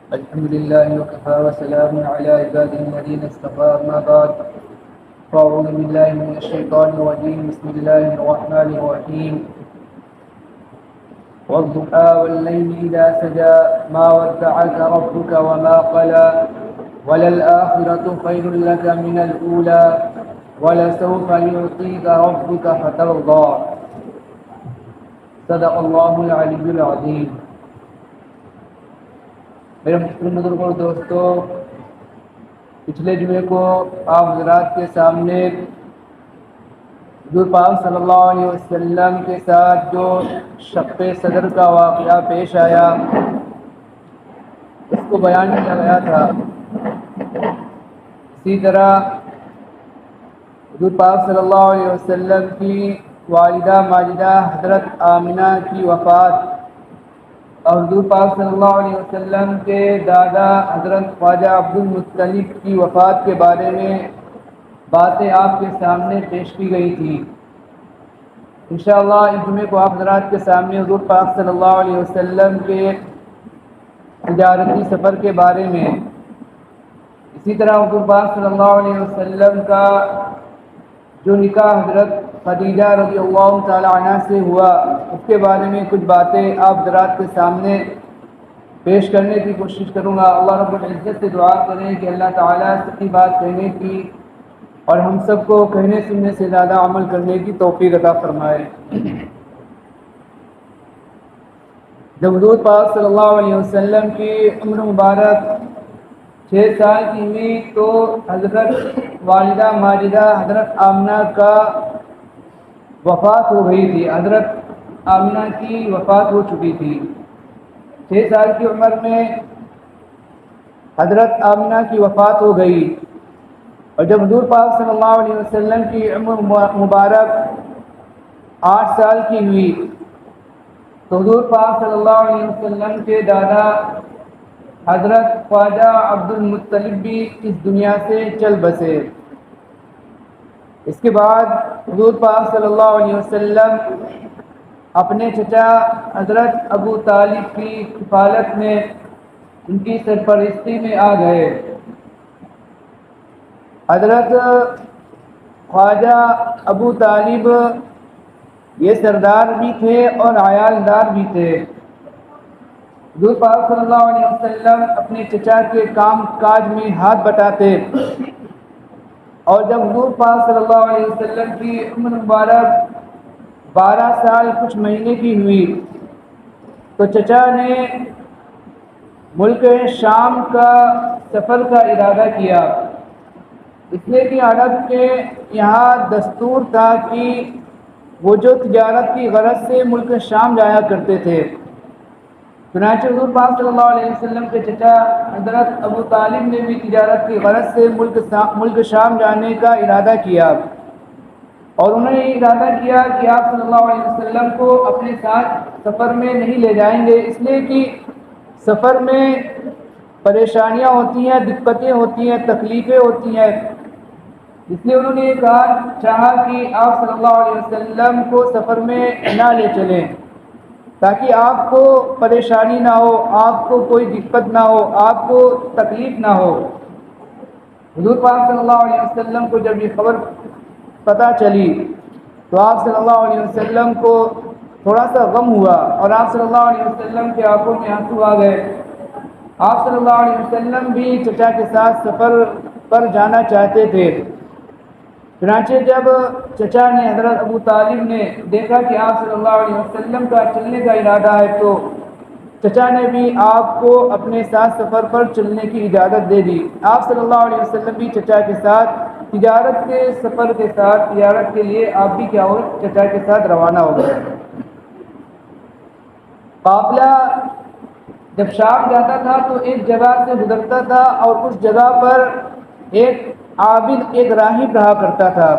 الحمد لله وكفى وسلام على عباده الذين اصطفى أما بعد فأعوذ بالله من الشيطان الرجيم بسم الله الرحمن الرحيم والضحى والليل إذا سجى ما ودعك ربك وما قلى وللآخرة خير لك من الأولى ولسوف يعطيك ربك فترضى صدق الله العلي العظيم. میرے محترم بزرگوں اور دوستوں، پچھلے جمعے کو آپ حضرات کے سامنے حضور پاک صلی اللہ علیہ وسلم کے ساتھ جو شق صدر کا واقعہ پیش آیا اس کو بیان کیا گیا تھا. اسی طرح حضور پاک صلی اللہ علیہ وسلم کی والدہ ماجدہ حضرت آمنہ کی وفات اور حضور پاک صلی اللہ علیہ وسلم کے دادا حضرت خواجہ عبد المطلب کی وفات کے بارے میں باتیں آپ کے سامنے پیش کی گئی تھی. انشاءاللہ اس جمعے کو آپ حضرات کے سامنے حضور پاک صلی اللہ علیہ وسلم کے تجارتی سفر کے بارے میں، اسی طرح حضور پاک صلی اللہ علیہ وسلم کا جو نکاح حضرت خدیجہ رضی اللہ تعالی عنہ سے ہوا اس کے بارے میں کچھ باتیں آپ حضرات کے سامنے پیش کرنے کی کوشش کروں گا. اللہ رب العزت سے دعا کریں کہ اللہ تعالیٰ سچی بات کہنے کی اور ہم سب کو کہنے سننے سے زیادہ عمل کرنے کی توفیق عطا فرمائے. جب حضور پاک صلی اللہ علیہ وسلم کی عمر مبارک 6 سال کی ہوئی تو حضرت والدہ ماجدہ حضرت آمنہ کا وفات ہو گئی تھی. حضرت آمنہ کی وفات ہو چکی تھی. 6 سال کی عمر میں حضرت آمنہ کی وفات ہو گئی اور جب حضور پاک صلی اللہ علیہ وسلم کی عمر مبارک 8 سال کی ہوئی تو حضور پاک صلی اللہ علیہ وسلم کے دادا حضرت خواجہ عبد المطلب بھی اس دنیا سے چل بسے. اس کے بعد حضور پاک صلی اللہ علیہ وسلم اپنے چچا حضرت ابو طالب کی کفالت میں ان کی سرپرستی میں آ گئے. حضرت خواجہ ابو طالب یہ سردار بھی تھے اور عیالدار بھی تھے. حضور پاک صلی اللہ علیہ وسلم اپنے چچا کے کام کاج میں ہاتھ بٹاتے اور جب حضور پاک صلی اللہ علیہ وسلم کی عمر مبارک 12 سال کچھ مہینے کی ہوئی تو چچا نے ملک شام کا سفر کا ارادہ کیا. اس لیے کہ عرب کے یہاں دستور تھا کہ وہ جو تجارت کی غرض سے ملک شام جایا کرتے تھے. چنانچہ حضور پاک صلی اللہ علیہ وسلم کے چچا حضرت ابو طالب نے بھی تجارت کی غرض سے ملک شام جانے کا ارادہ کیا اور انہوں نے یہ ارادہ کیا کہ آپ صلی اللہ علیہ وسلم کو اپنے ساتھ سفر میں نہیں لے جائیں گے، اس لیے کہ سفر میں پریشانیاں ہوتی ہیں، دقتیں ہوتی ہیں، تکلیفیں ہوتی ہیں. اس لیے انہوں نے یہ چاہا کہ آپ صلی اللہ علیہ وسلم کو سفر میں نہ لے چلیں تاکہ آپ کو پریشانی نہ ہو، آپ کو کوئی دقت نہ ہو، آپ کو تکلیف نہ ہو. حضور پاک صلی اللہ علیہ وسلم کو جب یہ خبر پتہ چلی تو آپ صلی اللہ علیہ وسلم کو تھوڑا سا غم ہوا اور آپ صلی اللہ علیہ وسلم کے آنکھوں میں آنسو آ گئے. آپ صلی اللہ علیہ وسلم بھی چچا کے ساتھ سفر پر جانا چاہتے تھے. چنانچہ جب چچا نے حضرت ابو طالب نے دیکھا کہ آپ صلی اللہ علیہ وسلم کا چلنے کا ارادہ ہے تو چچا نے بھی آپ کو اپنے ساتھ سفر پر چلنے کی اجازت دے دی. آپ صلی اللہ علیہ وسلم بھی چچا کے ساتھ تجارت کے سفر کے ساتھ تجارت کے لیے آپ بھی کیا ہو چچا کے ساتھ روانہ ہو گئے. قافلہ جب شام جاتا تھا تو ایک جگہ سے گزرتا تھا اور اس جگہ پر ایک عابد ایک راہب رہا کرتا تھا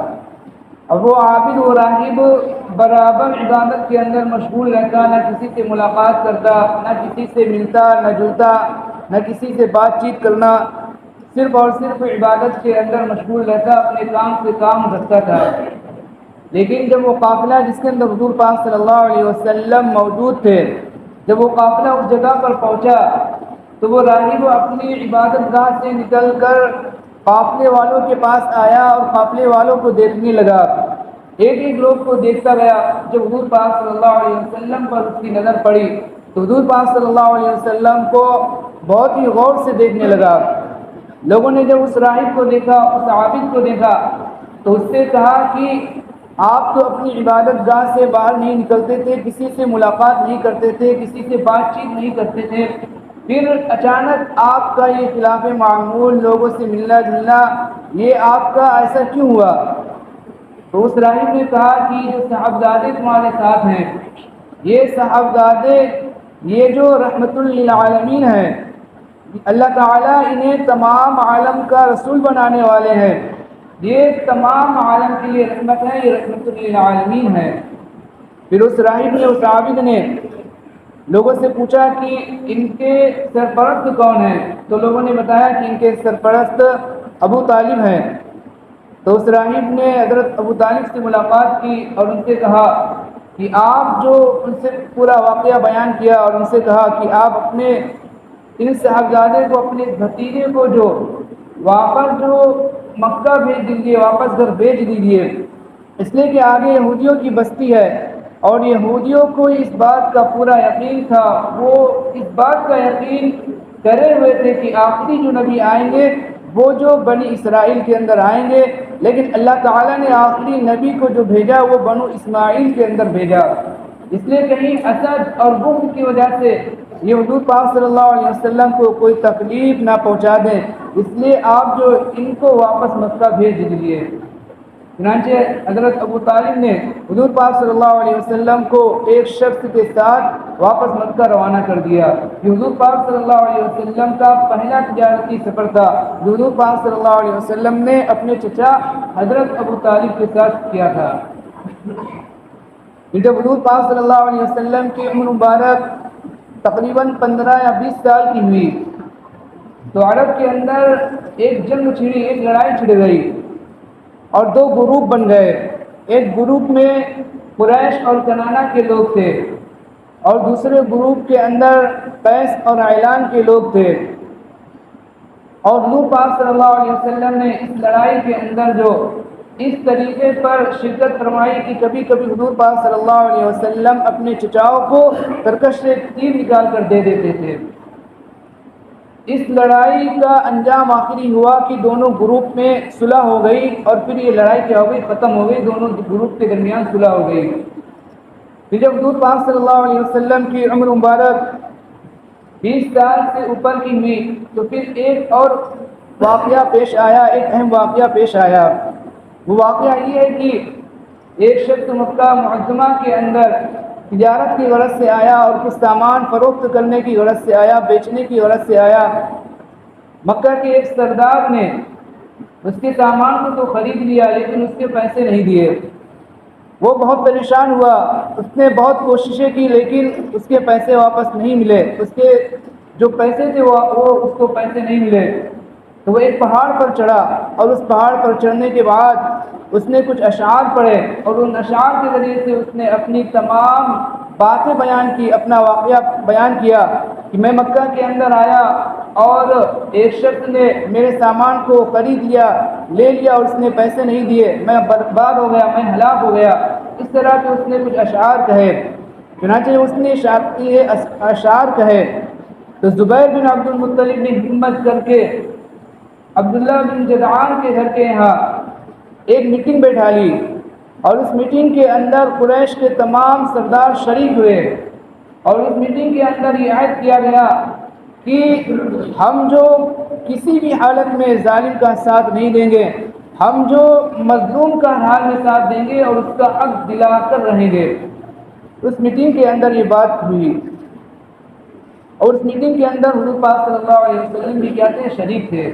اور وہ عابد و راہب برابر عبادت کے اندر مشغول رہتا، نہ کسی سے ملاقات کرتا، نہ کسی سے ملتا نہ جلتا، نہ کسی سے بات چیت کرنا، صرف اور صرف عبادت کے اندر مشغول رہتا، اپنے کام سے کام رکھتا تھا. لیکن جب وہ قافلہ جس کے اندر حضور پاک صلی اللہ علیہ وسلم موجود تھے، جب وہ قافلہ اس جگہ پر پہنچا تو وہ راہب اپنی عبادت گاہ سے نکل کر قافلے والوں کے پاس آیا اور قافلے والوں کو دیکھنے لگا، ایک ایک لوگ کو دیکھتا گیا۔ جب حضور پاک صلی اللہ علیہ وسلم پر اس کی نظر پڑی تو حضور پاک صلی اللہ علیہ وسلم کو بہت ہی غور سے دیکھنے لگا۔ لوگوں نے جب اس راہب کو دیکھا، اس عابد کو دیکھا، تو اس سے کہا کہ آپ تو اپنی عبادت گاہ سے باہر نہیں نکلتے تھے، کسی سے ملاقات نہیں کرتے تھے، کسی سے بات چیت نہیں کرتے تھے، پھر اچانک آپ کا یہ خلاف معمول لوگوں سے ملنا جلنا، یہ آپ کا ایسا کیوں ہوا؟ تو اس راہب نے کہا کہ جو صاحبزادے تمہارے ساتھ ہیں، یہ صاحبزادے یہ جو رحمت للعالمین ہیں، اللہ تعالیٰ انہیں تمام عالم کا رسول بنانے والے ہیں، یہ تمام عالم کے لیے رحمت ہے، یہ رحمت للعالمین ہے۔ پھر اس راہب نے، اس عابد نے لوگوں سے پوچھا کہ ان کے سرپرست کون ہیں؟ تو لوگوں نے بتایا کہ ان کے سرپرست ابو طالب ہیں۔ تو اس راہب نے حضرت ابو طالب سے ملاقات کی اور ان سے کہا کہ آپ جو ان سے پورا واقعہ بیان کیا اور ان سے کہا کہ آپ اپنے ان صاحبزادے کو، اپنے بھتیجے کو جو واپس جو مکہ بھیج دیجیے، واپس گھر بھیج دیجیے، اس لیے کہ آگے یہودیوں کی بستی ہے اور یہودیوں کو اس بات کا پورا یقین تھا، وہ اس بات کا یقین کرے ہوئے تھے کہ آخری جو نبی آئیں گے وہ جو بنی اسرائیل کے اندر آئیں گے، لیکن اللہ تعالیٰ نے آخری نبی کو جو بھیجا وہ بنو اسماعیل کے اندر بھیجا، اس لیے کہیں حسد اور بغض کی وجہ سے یہ حضور پاک صلی اللہ علیہ وسلم کو کوئی تکلیف نہ پہنچا دیں، اس لیے آپ جو ان کو واپس مکہ بھیج دیجیے۔ چنانچہ حضرت ابو طالب نے حضور پاک صلی اللہ علیہ وسلم کو ایک شخص کے ساتھ واپس مکہ روانہ کر دیا۔ یہ حضور پاک صلی اللہ علیہ وسلم کا پہلا تجارتی سفر تھا جو حضور پاک صلی اللہ علیہ وسلم نے اپنے چچا حضرت ابو طالب کے ساتھ کیا تھا۔ جب حضور پاک صلی اللہ علیہ وسلم کی عمر مبارک تقریباً 15 یا 20 سال کی ہوئی تو عرب کے اندر ایک جنگ چھڑی، ایک لڑائی چھڑ گئی اور دو گروپ بن گئے۔ ایک گروپ میں قریش اور کنانہ کے لوگ تھے اور دوسرے گروپ کے اندر قیس اور اعلان کے لوگ تھے، اور حضور پاک صلی اللہ علیہ وسلم نے اس لڑائی کے اندر جو اس طریقے پر شرکت فرمائی کہ کبھی کبھی حضور پاک صلی اللہ علیہ وسلم اپنے چچاؤں کو ترکش سے تیر نکال کر دے دیتے تھے۔ اس لڑائی کا انجام آخری ہوا کہ دونوں گروپ میں صلح ہو گئی اور پھر یہ لڑائی کیا ہو گئی، ختم ہو گئی، دونوں گروپ کے درمیان صلح ہو گئی۔ پھر جب حضور پاک صلی اللہ علیہ وسلم کی عمر مبارک 20 سال سے اوپر کی ہوئی تو پھر ایک اور واقعہ پیش آیا، ایک اہم واقعہ پیش آیا۔ وہ واقعہ یہ ہے کہ ایک شخص مکہ معظمہ کے اندر تجارت کی غرض سے آیا اور کچھ سامان فروخت کرنے کی غرض سے آیا، بیچنے کی غرض سے آیا۔ مکہ کے ایک سردار نے اس کے سامان کو تو خرید لیا لیکن اس کے پیسے نہیں دیے۔ وہ بہت پریشان ہوا، اس نے بہت کوششیں کی لیکن اس کے پیسے واپس نہیں ملے، اس کے جو پیسے تھے وہ اس کو پیسے نہیں ملے۔ تو وہ ایک پہاڑ پر چڑھا اور اس پہاڑ پر چڑھنے کے بعد اس نے کچھ اشعار پڑھے اور ان اشعار کے ذریعے سے اس نے اپنی تمام باتیں بیان کی، اپنا واقعہ بیان کیا کہ میں مکہ کے اندر آیا اور ایک شخص نے میرے سامان کو خرید لیا، لے لیا اور اس نے پیسے نہیں دیے، میں برباد ہو گیا، میں ہلاک ہو گیا۔ اس طرح کے اس نے کچھ اشعار کہے۔ چنانچہ اس نے اشعار کہے تو زبیر بن عبد المطلب نے ہمت کر کے عبداللہ بن جدعان کے گھر کے یہاں ایک میٹنگ بیٹھا لی اور اس میٹنگ کے اندر قریش کے تمام سردار شریک ہوئے اور اس میٹنگ کے اندر یہ عہد کیا گیا کہ ہم جو کسی بھی حالت میں ظالم کا ساتھ نہیں دیں گے، ہم جو مظلوم کا حال میں ساتھ دیں گے اور اس کا حق دلا کر رہیں گے۔ اس میٹنگ کے اندر یہ بات ہوئی اور اس میٹنگ کے اندر حضور پاک صلی اللہ علیہ وسلم بھی کیا تھے، شریک تھے،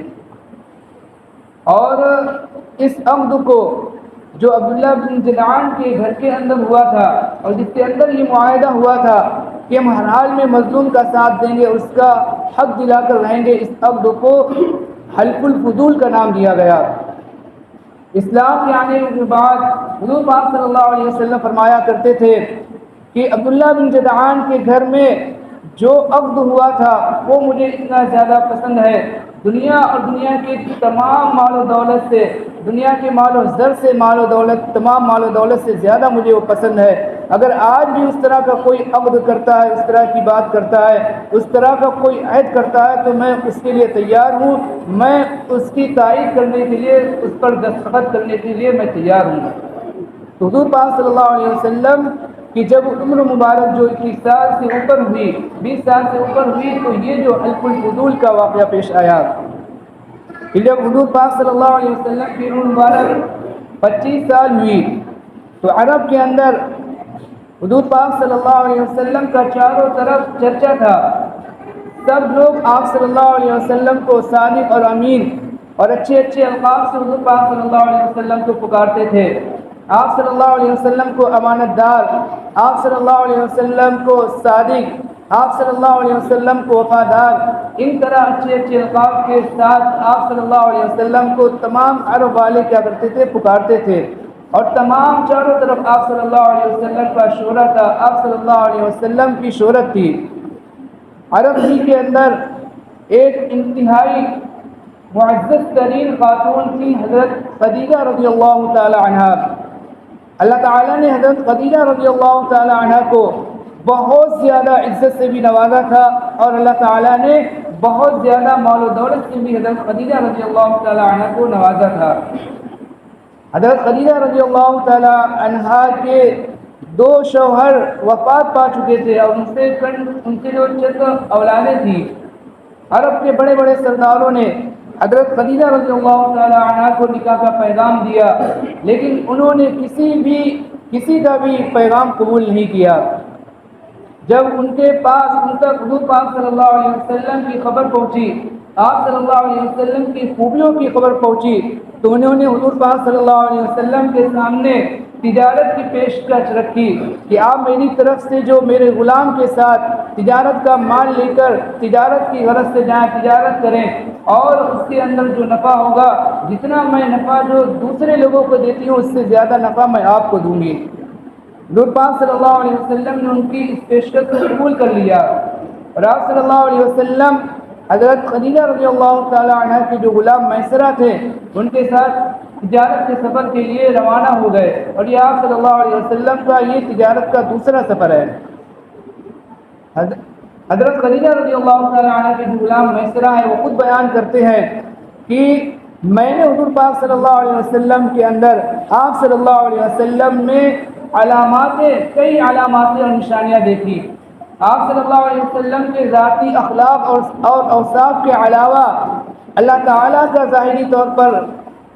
اور اس عقد کو جو عبداللہ بن جدعان کے گھر کے اندر ہوا تھا اور جس کے اندر یہ معاہدہ ہوا تھا کہ ہم ہر حال میں مظلوم کا ساتھ دیں گے، اس کا حق دلا کر رہیں گے، اس عقد کو حلف الفضول کا نام دیا گیا۔ اسلام کے آنے کے بعد حضور پاک صلی اللہ علیہ وسلم فرمایا کرتے تھے کہ عبداللہ بن جدعان کے گھر میں جو عقد ہوا تھا وہ مجھے اتنا زیادہ پسند ہے، دنیا اور دنیا کی تمام مال و دولت سے، دنیا کے مال و زر سے، مال و دولت، تمام مال و دولت سے زیادہ مجھے وہ پسند ہے۔ اگر آج بھی اس طرح کا کوئی عقد کرتا ہے، اس طرح کی بات کرتا ہے، اس طرح کا کوئی عہد کرتا ہے تو میں اس کے لیے تیار ہوں، میں اس کی تائید کرنے کے لیے، اس پر دستخط کرنے کے لیے میں تیار ہوں۔ تو حضور پاک صلی اللہ علیہ وسلم کہ جب عمر مبارک جو 21 سال سے اوپر ہوئی، 20 سال سے اوپر ہوئی، تو یہ جو حلف الفضول کا واقعہ پیش آیا کہ جب حضور پاک صلی اللہ علیہ وسلم کی عمر مبارک 25 سال ہوئی تو عرب کے اندر حضور پاک صلی اللہ علیہ وسلم کا چاروں طرف چرچا تھا، سب لوگ آپ صلی اللہ علیہ وسلم کو صادق اور امین اور اچھے اچھے القاب سے حضور پاک صلی اللہ علیہ وسلم کو پکارتے تھے۔ آپ صلی اللہ علیہ وسلم کو امانت دار، آپ صلی اللہ علیہ وسلم کو صادق، آپ صلی اللہ علیہ وسلم کو وفادار، ان طرح اچھے اچھے القاب کے ساتھ آپ صلی اللہ علیہ وسلم کو تمام عرب والے کیا کرتے تھے، پکارتے تھے، اور تمام چاروں طرف آپ صلی اللہ علیہ وسلم کا شہرت تھا، آپ صلی اللہ علیہ وسلم کی شہرت تھی۔ عرب ہی کے اندر ایک انتہائی معزز ترین خاتون تھی حضرت خدیجہ رضی اللہ تعالی عنہا۔ اللہ تعالیٰ نے حضرت خدیجہ رضی اللہ تعالی عنہ کو بہت زیادہ عزت سے بھی نوازا تھا، اور اللہ تعالیٰ نے بہت زیادہ مال و دولت سے بھی حضرت خدیجہ رضی اللہ تعالی عنہ کو نوازا تھا۔ حضرت خدیجہ رضی اللہ تعالی عنہ کے 2 شوہر وفات پا چکے تھے، اور ان سے جو چند اولادیں تھیں، عرب کے بڑے بڑے سرداروں نے حضرت خدیجہ رضی اللہ تعالی عنہ کو نکاح کا پیغام دیا، لیکن انہوں نے کسی کا بھی پیغام قبول نہیں کیا۔ جب ان تک حضور پاک صلی اللہ علیہ وسلم کی خبر پہنچی، آپ صلی اللہ علیہ وسلم کی خوبیوں کی خبر پہنچی، تو انہوں نے حضور پاک صلی اللہ علیہ وسلم کے سامنے تجارت کی پیشکش رکھی کہ آپ میری طرف سے جو میرے غلام کے ساتھ تجارت کا مال لے کر تجارت کی غرض سے جائیں، تجارت کریں، اور اس کے اندر جو نفع ہوگا، جتنا میں نفع جو دوسرے لوگوں کو دیتی ہوں اس سے زیادہ نفع میں آپ کو دوں گی۔ حضور پاک صلی اللہ علیہ وسلم نے ان کی اس پیشکش کو قبول کر لیا، اور آپ صلی اللہ علیہ وسلم حضرت خدیجہ رضی اللہ تعالی عنہ کے جو غلام میسرہ تھے ان کے ساتھ تجارت کے سفر کے لیے روانہ ہو گئے، اور یہ آپ صلی اللہ علیہ وسلم کا یہ تجارت کا دوسرا سفر ہے۔ حضرت خدیجہ رضی اللہ تعالی عنہ کے جو غلام میسرہ ہیں وہ خود بیان کرتے ہیں کہ میں نے حضور پاک صلی اللہ علیہ وسلم کے اندر آپ صلی اللہ علیہ وسلم میں کئی علامات اور نشانیاں دیکھی۔ آپ صلی اللہ علیہ وسلم کے ذاتی اخلاق اور اوصاف کے علاوہ اللہ تعالیٰ کا ظاہری طور پر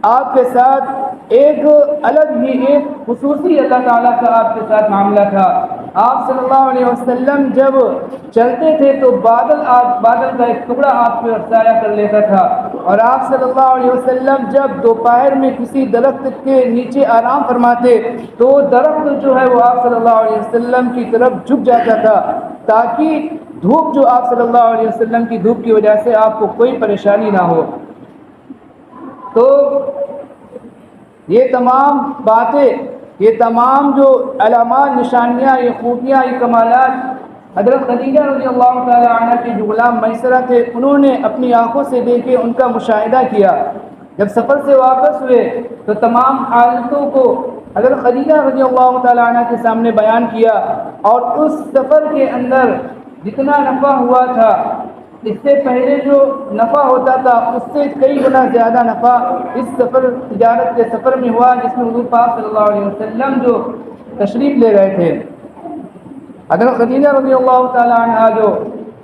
آپ کے ساتھ ایک الگ ہی ایک خصوصی اللہ تعالیٰ کا آپ کے ساتھ معاملہ تھا۔ آپ صلی اللہ علیہ وسلم جب چلتے تھے تو بادل کا ایک ٹکڑا آپ پہ سایہ کر لیتا تھا، اور آپ صلی اللہ علیہ وسلم جب دوپہر میں کسی درخت کے نیچے آرام فرماتے تو درخت جو ہے وہ آپ صلی اللہ علیہ وسلم کی طرف جھک جاتا تھا، تاکہ دھوپ جو آپ صلی اللہ علیہ وسلم کی دھوپ کی وجہ سے آپ کو کوئی پریشانی نہ ہو۔ تو یہ تمام باتیں، یہ تمام جو علامات، نشانیاں، یہ خوبیاں، یہ کمالات حضرت خدیجہ رضی اللہ تعالی عنہ کے جو غلام میسرہ تھے انہوں نے اپنی آنکھوں سے دیکھے، ان کا مشاہدہ کیا۔ جب سفر سے واپس ہوئے تو تمام حالتوں کو حضرت خدیجہ رضی اللہ تعالی عنہ کے سامنے بیان کیا، اور اس سفر کے اندر جتنا نفع ہوا تھا، اس سے پہلے جو نفع ہوتا تھا اس سے کئی گنا زیادہ نفع اس تجارت کے سفر میں ہوا، جس میں حضور پاک صلی اللہ علیہ وسلم جو تشریف لے گئے تھے۔ حضرت خدیجہ رضی اللہ تعالی عنہ جو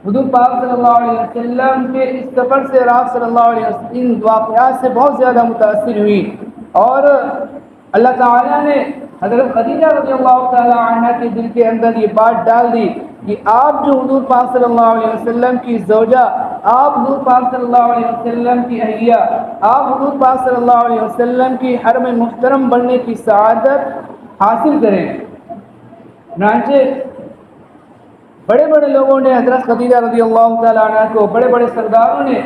حضور پاک صلی اللہ علیہ وسلم کے اس سفر سے، آپ صلی اللہ علیہ وسلم ان واقعات سے بہت زیادہ متاثر ہوئی، اور اللہ تعالیٰ نے حضرت خدیجہ رضی اللہ تعالی عنہ کے دل کے اندر یہ بات ڈال دی کہ آپ جو حضور پاک صلی اللہ علیہ وسلم کی زوجہ، آپ حضور پاک صلی اللہ علیہ وسلم کی اہلیہ، آپ حضور پاک صلی اللہ علیہ وسلم کی حرم محترم بننے کی سعادت حاصل کریں۔ چنانچہ بڑے بڑے لوگوں نے حضرت خدیجہ رضی اللہ تعالی عنہ کو، بڑے بڑے سرداروں نے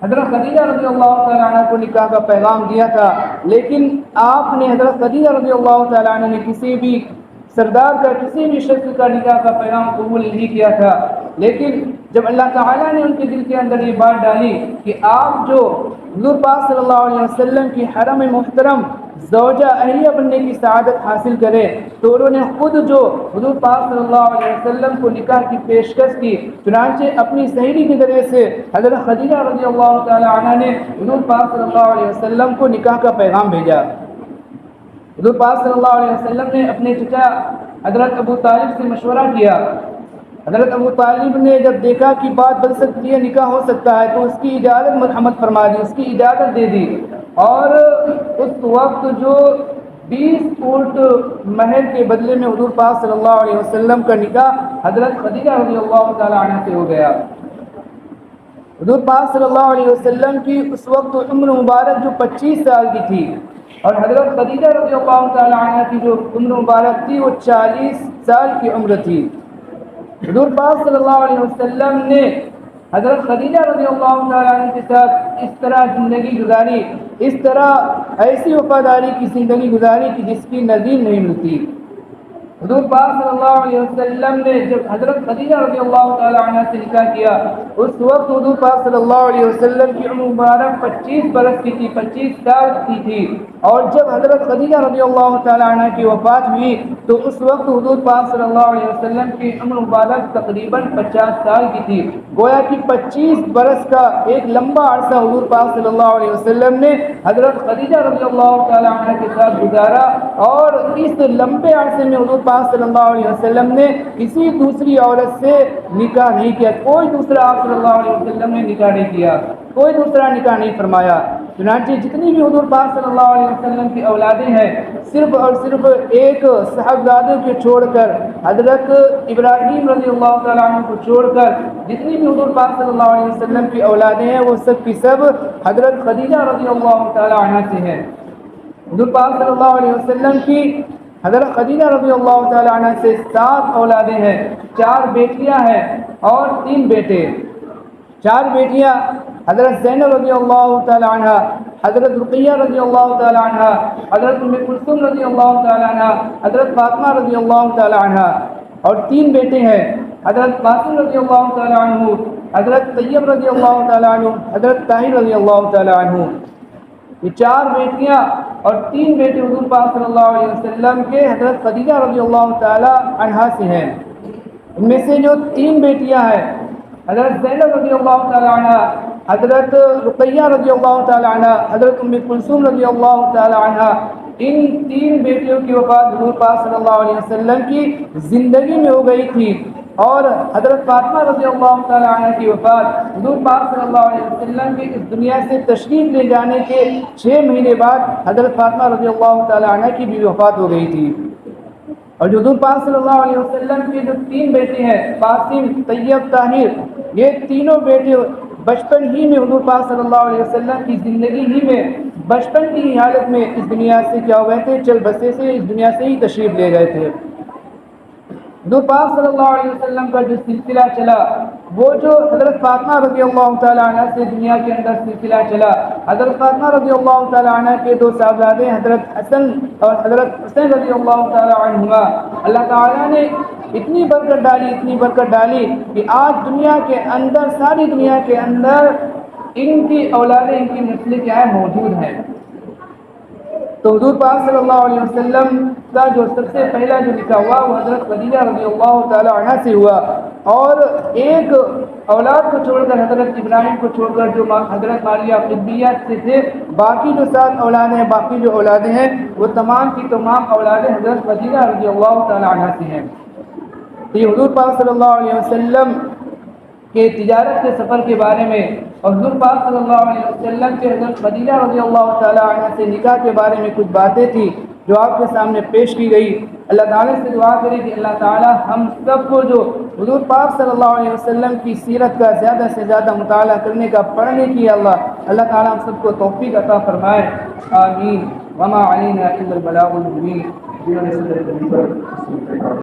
حضرت خدیجہ رضی اللہ تعالی عنہ کو نکاح کا پیغام دیا تھا، لیکن آپ نے حضرت خدیجہ رضی اللہ تعالی عنہ نے کسی بھی سردار کا، کسی بھی شخص کا نکاح کا پیغام قبول نہیں کیا تھا۔ لیکن جب اللہ تعالیٰ نے ان کے دل کے اندر یہ بات ڈالی کہ آپ جو حضور پاک صلی اللہ علیہ وسلم کی حرم محترم زوجہ اہلیہ بننے کی سعادت حاصل کرے، تو انہوں نے خود جو حضور پاک صلی اللہ علیہ وسلم کو نکاح کی پیشکش کی، چنانچہ اپنی سہیلی کے ذریعے سے حضرت خدیجہ رضی اللہ تعالی عنہ نے حضور پاک صلی اللہ علیہ وسلم کو نکاح کا پیغام بھیجا۔ حضور پاک صلی اللہ علیہ وسلم نے اپنے چچا حضرت ابو طالب سے مشورہ کیا۔ حضرت ابو طالب نے جب دیکھا کہ بات بن سکتی ہے، نکاح ہو سکتا ہے، تو اس کی اجازت مرحمت فرما دی، اس کی اجازت دے دی، اور اس وقت جو 20 اونٹ مہر کے بدلے میں حضور پاک صلی اللہ علیہ وسلم کا نکاح حضرت خدیجہ رضی اللہ تعالی عنہ سے ہو گیا۔ حضور پاک صلی اللہ علیہ وسلم کی اس وقت عمر مبارک جو 25 سال کی تھی، اور حضرت خدیجہ رضی اللہ تعالی عنہ کی جو عمر مبارک تھی وہ 40 سال کی عمر تھی۔ حضور پاک صلی اللہ علیہ وسلم نے حضرت خدیجہ رضی اللہ تعالی عنہ کے ساتھ اس طرح زندگی گزاری، اس طرح ایسی وفاداری کی زندگی گزاری کہ جس کی نظیر نہیں ملتی۔ حضور پاک صلی اللہ علیہ وسلم نے جب حضرت خدیجہ رضی اللہ تعالی عنہ سے نکاح کیا، اس وقت حضور پاک صلی اللہ علیہ وسلم کی عمر مبارک 25 برس کی تھی، 25 سال کی تھی، اور جب حضرت خدیجہ رضی اللہ تعالی عنہ کی وفات ہوئی تو اس وقت حضور پاک صلی اللہ علیہ وسلم کی عمر مبارک تقریباً 50 سال کی تھی۔ گویا کہ 25 برس کا ایک لمبا عرصہ حضور پاک صلی اللہ علیہ وسلم نے حضرت خدیجہ رضی اللہ تعالی عنہ کے ساتھ گزارا، اور اس لمبے عرصے میں حضور پاک صلی اللہ علیہ وسلم نے کسی دوسری عورت سے نکاح نہیں کیا، کوئی دوسرا آپ صلی اللہ علیہ وسلم نے نکاح نہیں کیا، کوئی دوسرا نکاح نہیں فرمایا۔ چنانچہ جتنی بھی حضور پاک صلی اللہ علیہ وسلم کی اولادیں ہیں، صرف اور صرف ایک صاحبزادے کو چھوڑ کر، حضرت ابراہیم رضی اللہ تعالیٰ عنہ کو چھوڑ کر جتنی بھی حضور پاک صلی اللہ علیہ وسلم کی اولادیں ہیں وہ سب کی سب حضرت خدیجہ رضی اللہ تعالیٰ عنہ سے ہیں۔ حضور پاک صلی اللہ علیہ وسلم کی حضرت خدیجہ رضی اللہ تعالیٰ عنہ سے 7 اولادیں ہیں، 4 بیٹیاں ہیں اور 3 بیٹے۔ 4 بیٹیاں حضرت زینب رضی اللہ تعالیٰ عنہ، حضرت رقیہ رضی اللہ تعالیٰ عنہ، حضرت ام کلثوم رضی اللہ تعالیٰ عنہ، حضرت فاطمہ رضی اللہ تعالیٰ عنہ، اور 3 بیٹے ہیں، حضرت قاسم رضی اللہ تعالیٰ عنہ، حضرت طیب رضی اللہ تعالیٰ عنہ، حضرت طاہر رضی اللہ تعالیٰ عنہ۔ یہ 4 بیٹیاں اور 3 بیٹے حضور پاک صلی اللہ علیہ وسلم کے حضرت خدیجہ رضی اللہ تعالیٰ عنہ سے ہیں۔ ان میں سے جو 3 بیٹیاں ہیں، حضرت زینب رضی اللہ تعالیٰ عنہ، حضرت رقیہ رضی اللہ تعالیٰ عنہ، حضرت ام کلثوم رضی اللہ تعالیٰ عنہ، ان 3 بیٹیوں کی وفات حضور پاک صلی اللہ علیہ وسلم کی زندگی میں ہو گئی تھی، اور حضرت فاطمہ رضی اللہ تعالیٰ عنہ کی وفات حضور پاک صلی اللہ علیہ وسلم کی اس دنیا سے تشریف لے جانے کے 6 مہینے بعد حضرت فاطمہ رضی اللہ تعالیٰ عنہ کی بھی وفات ہو گئی تھی۔ اور جو حضور پاک صلی اللہ علیہ وسلم کے جو 3 بیٹے ہیں، قاسم، طیب، طاہر، یہ تینوں بیٹے بچپن ہی میں حضور پاک صلی اللہ علیہ وسلم کی زندگی ہی میں بچپن کی حالت میں اس دنیا سے کیا ہو گئے تھے، چل بسے سے اس دنیا سے ہی تشریف لے گئے تھے۔ حضور پاک صلی اللہ علیہ وسلم کا جو سلسلہ چلا، وہ جو حضرت فاطمہ رضی اللہ تعالیٰ عنہ سے دنیا کے اندر سلسلہ چلا، حضرت فاطمہ رضی اللہ تعالیٰ عنہ کے 2 صاحبزادے حضرت حسن اور حضرت حسین رضی اللہ تعالیٰ عنہما، اللہ تعالیٰ نے اتنی برکت ڈالی کہ آج دنیا کے اندر، ساری دنیا کے اندر ان کی اولادیں، ان کی نسلیں کیا ہے، موجود ہیں۔ تو حضور پاک صلی اللہ علیہ وسلم کا جو سب سے پہلا جو نکاح ہوا وہ حضرت خدیجہ رضی اللہ تعالیٰ عنہ سے ہوا، اور ایک اولاد کو چھوڑ کر، حضرت ابراہیم کو چھوڑ کر جو حضرت ماریہ قبطیہ سے تھے، باقی جو 7 اولادیں ہیں، باقی جو اولادیں ہیں وہ تمام کی تمام اولادیں حضرت خدیجہ رضی اللہ تعالیٰ عنہ سے ہیں۔ تو یہ حضور پاک صلی اللہ علیہ وسلم کے تجارت کے سفر کے بارے میں، اور حضور پاک صلی اللہ علیہ وسلم کے حضرت خدیجہ رضی اللہ تعالیٰ عنہ سے نکاح کے بارے میں کچھ باتیں تھیں جو آپ کے سامنے پیش کی گئی۔ اللہ تعالیٰ سے دعا کریں کہ اللہ تعالیٰ ہم سب کو جو حضور پاک صلی اللہ علیہ وسلم کی سیرت کا زیادہ سے زیادہ مطالعہ کرنے کا، پڑھنے کی اللہ تعالیٰ ہم سب کو توفیق عطا فرمائے، آمین۔ وما علینا الا البلاغ المبین۔